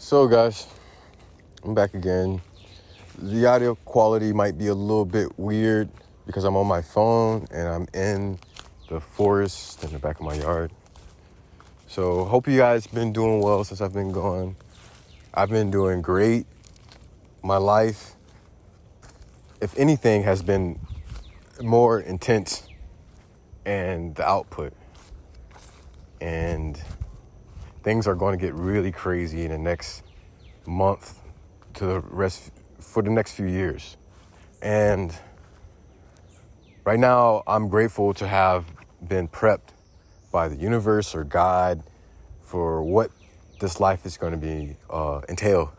So guys, I'm back again. The audio quality might be a little bit weird because I'm on my phone and I'm in the forest in the back of my yard. So hope you guys been doing well since I've been gone. I've been doing great. My life, if anything, has been more intense and the output. And things are going to get really crazy in the next month to the rest for the next few years. And right now I'm grateful to have been prepped by the universe or God for what this life is going to be entail,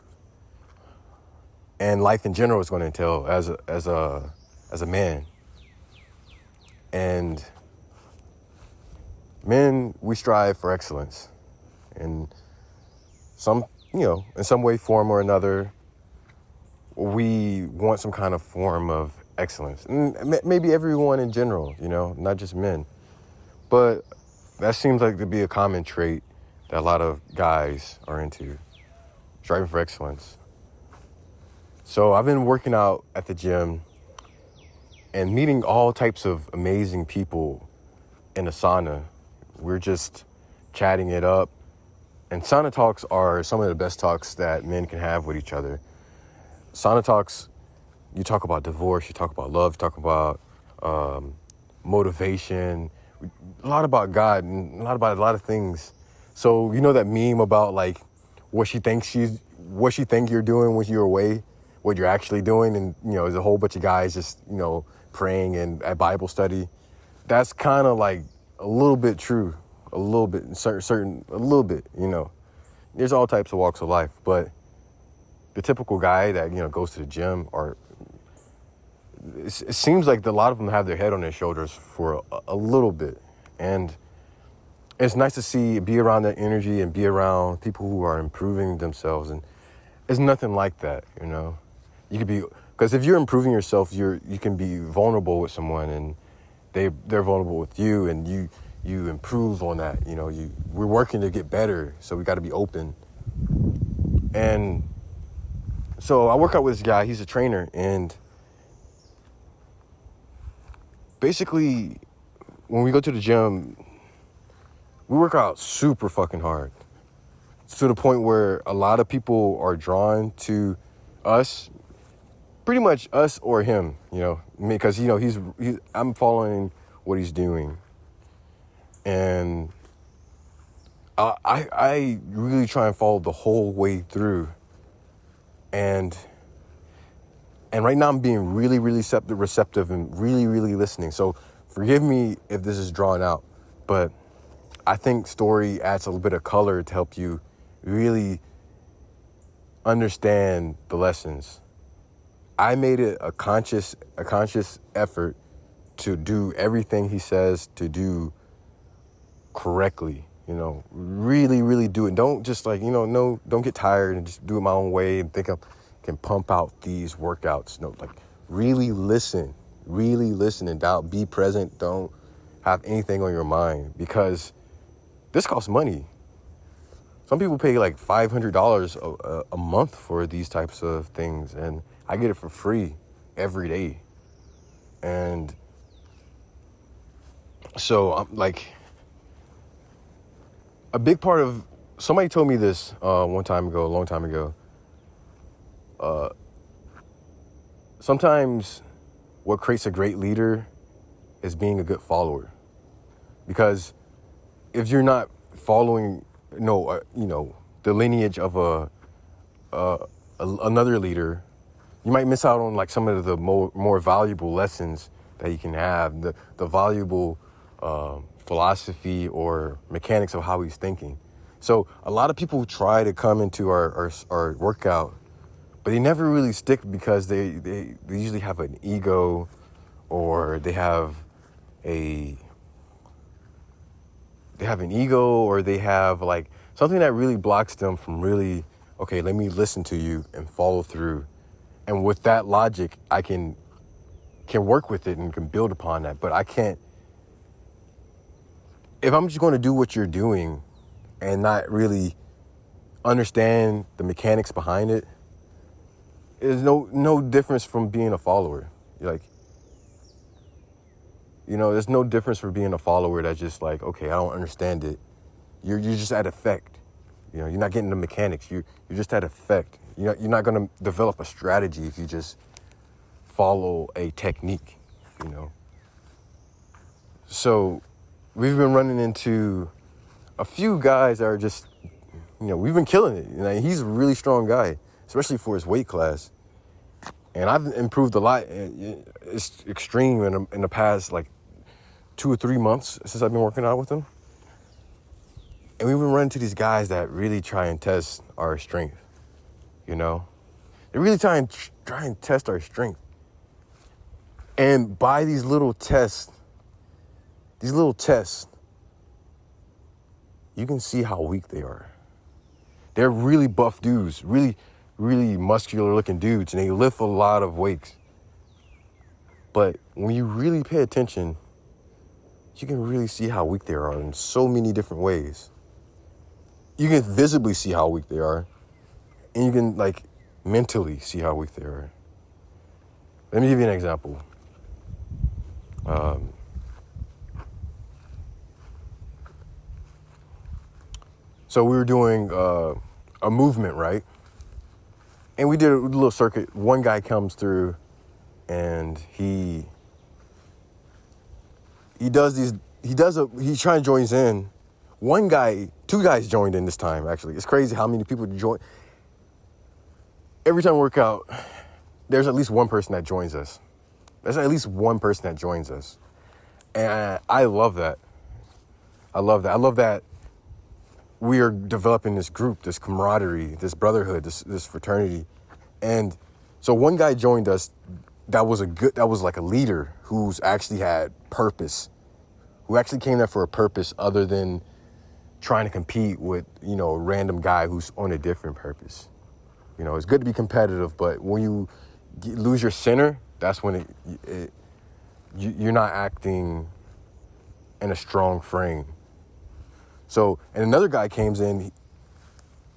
and life in general is going to entail as a man. And men, we strive for excellence in some way, form or another. We want some kind of form of excellence, and maybe everyone in general, not just men. But that seems like to be a common trait that a lot of guys are into, striving for excellence. So I've been working out at the gym and meeting all types of amazing people in the sauna. We're just chatting it up. And sauna talks are some of the best talks that men can have with each other. Sauna talks, you talk about divorce, you talk about love, you talk about motivation, a lot about God, and a lot of things. So you know that meme about like what she think you're doing when you're away, what you're actually doing, and there's a whole bunch of guys just praying and at Bible study. That's kind of like a little bit true, a little bit certain, a little bit. There's all types of walks of life, but the typical guy that goes to the gym, or it seems like a lot of them have their head on their shoulders for a little bit, and it's nice to be around that energy and be around people who are improving themselves. And it's nothing like that, You could be, because if you're improving yourself, you can be vulnerable with someone, and they're vulnerable with you, and you improve on that. We're working to get better, so we got to be open. And so I work out with this guy. He's a trainer, and basically, when we go to the gym, we work out super fucking hard, to the point where a lot of people are drawn to us, pretty much us or him, because I'm following what he's doing, and I really try and follow the whole way through, and right now I'm being really, really receptive and really, really listening. So forgive me if this is drawn out, but I think story adds a little bit of color to help you really understand the lessons. I made it a conscious effort to do everything he says to do correctly. Really, really do it. Don't just don't get tired and just do it my own way and think I can pump out these workouts. No, really listen and don't be present. Don't have anything on your mind, because this costs money. Some people pay like $500 a month for these types of things, and I get it for free every day. And so I'm like, a big part of, somebody told me this a long time ago. Sometimes what creates a great leader is being a good follower. Because if you're not following, the lineage of another leader, you might miss out on like some of the more valuable lessons that you can have, the valuable philosophy or mechanics of how he's thinking. So a lot of people try to come into our workout, but they never really stick because they usually have an ego, or they have like something that really blocks them from really, okay, let me listen to you and follow through. And with that logic, I can work with it and can build upon that. But I can't, if I'm just going to do what you're doing and not really understand the mechanics behind it, is no difference from being a follower. Like, there's no difference for being a follower that's just like, okay, I don't understand it. You're just at effect. You're not getting the mechanics. You're just at effect. You're not going to develop a strategy if you just follow a technique. So we've been running into a few guys that are just, we've been killing it. He's a really strong guy, especially for his weight class. And I've improved a lot. It's extreme in the past, like 2 or 3 months since I've been working out with him. And we've been running into these guys that really try and test our strength, They really try and test our strength. And by these little tests, you can see how weak they are. They're really buff dudes, really, really muscular looking dudes, and they lift a lot of weights. But when you really pay attention, you can really see how weak they are in so many different ways. You can visibly see how weak they are, and you can mentally see how weak they are. Let me give you an example. So we were doing a movement, right? And we did a little circuit. One guy comes through, and he's trying to join in. Two guys joined in this time, actually. It's crazy how many people join. Every time we work out, there's at least one person that joins us. There's at least one person that joins us. And I love that. I love that we are developing this group, this camaraderie, this brotherhood, this fraternity. And so one guy joined us that was like a leader who's actually had purpose, who actually came there for a purpose other than trying to compete with, a random guy who's on a different purpose. It's good to be competitive, but when you lose your center, that's when you're not acting in a strong frame. So, and another guy comes in,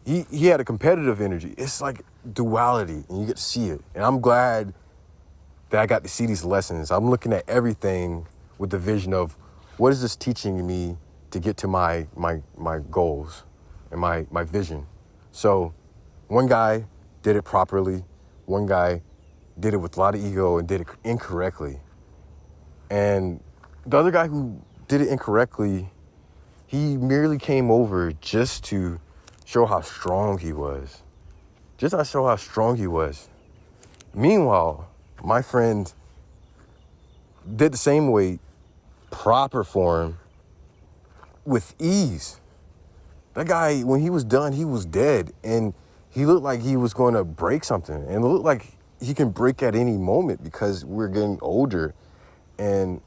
he had a competitive energy. It's like duality, and you get to see it. And I'm glad that I got to see these lessons. I'm looking at everything with the vision of, what is this teaching me to get to my goals and my vision? So one guy did it properly. One guy did it with a lot of ego and did it incorrectly. And the other guy who did it incorrectly, he merely came over just to show how strong he was. Just to show how strong he was. Meanwhile, my friend did the same weight, proper form, with ease. That guy, when he was done, he was dead. And he looked like he was going to break something. And it looked like he can break at any moment because we're getting older. And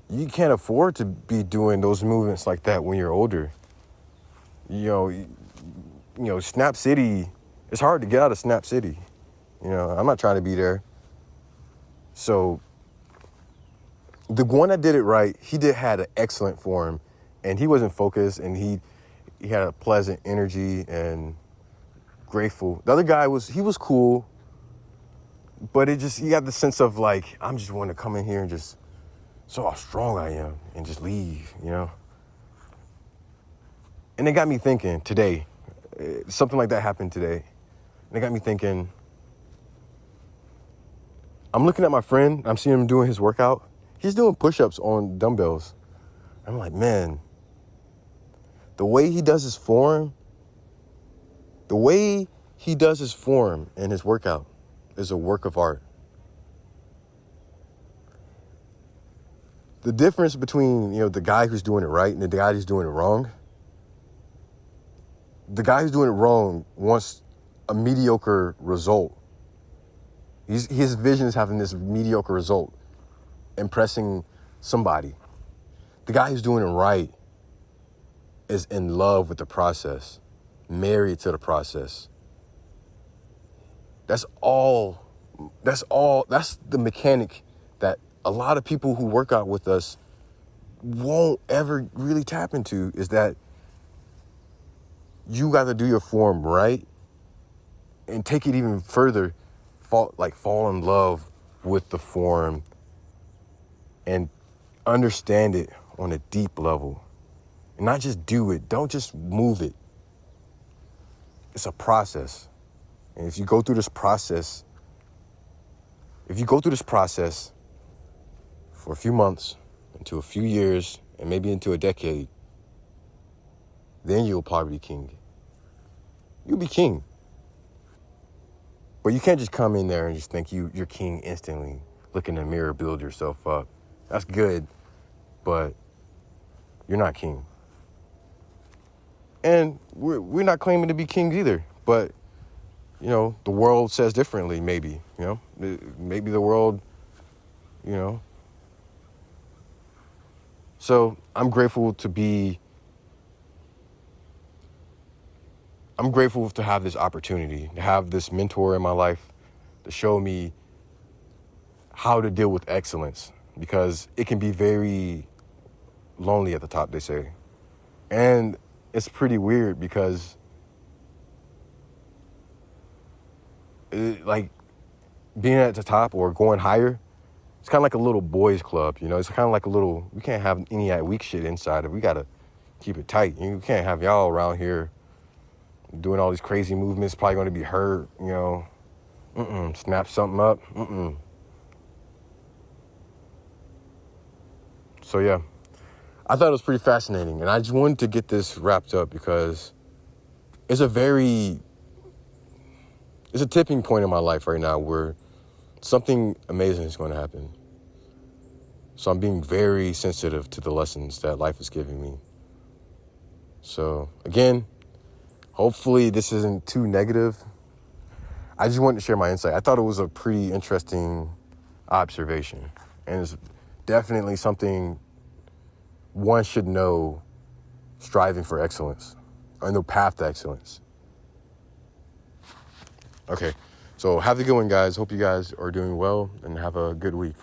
you can't afford to be doing those movements like that when you're older. Snap City, it's hard to get out of Snap City. I'm not trying to be there. So the one that did it right, he had an excellent form, and he wasn't focused, and he had a pleasant energy and grateful. The other guy was cool, but he had the sense of I'm just want to come in here and just show how strong I am and just leave, And it got me thinking today, something like that happened today. And it got me thinking, I'm looking at my friend, I'm seeing him doing his workout. He's doing push-ups on dumbbells. I'm like, man, the way he does his form in his workout is a work of art. The difference between, the guy who's doing it right and the guy who's doing it wrong, the guy who's doing it wrong wants a mediocre result. His vision is having this mediocre result, impressing somebody. The guy who's doing it right is in love with the process, married to the process. That's the mechanic that a lot of people who work out with us won't ever really tap into, is that you got to do your form right and take it even further. Fall in love with the form and understand it on a deep level. And not just do it. Don't just move it. It's a process. And if you go through this process for a few months, into a few years, and maybe into a decade, then you'll probably be king. You'll be king. But you can't just come in there and just think you're king instantly. Look in the mirror, build yourself up. That's good, but you're not king. And we're not claiming to be kings either. But, you know, the world says differently, maybe. You know, maybe the world, you know. So I'm grateful to have this opportunity, to have this mentor in my life, to show me how to deal with excellence, because it can be very lonely at the top, they say. And it's pretty weird because like being at the top or going higher, it's kind of like a little boys club, you know. It's kind of like we can't have any weak shit inside of it. We got to keep it tight. You can't have y'all around here doing all these crazy movements, probably going to be hurt, you know. Snap something up. So yeah, I thought it was pretty fascinating, and I just wanted to get this wrapped up because it's a tipping point in my life right now where something amazing is going to happen. So I'm being very sensitive to the lessons that life is giving me. So again, hopefully this isn't too negative. I just wanted to share my insight. I thought it was a pretty interesting observation, and it's definitely something one should know, striving for excellence, or the path to excellence. Okay, so have a good one, guys. Hope you guys are doing well and have a good week.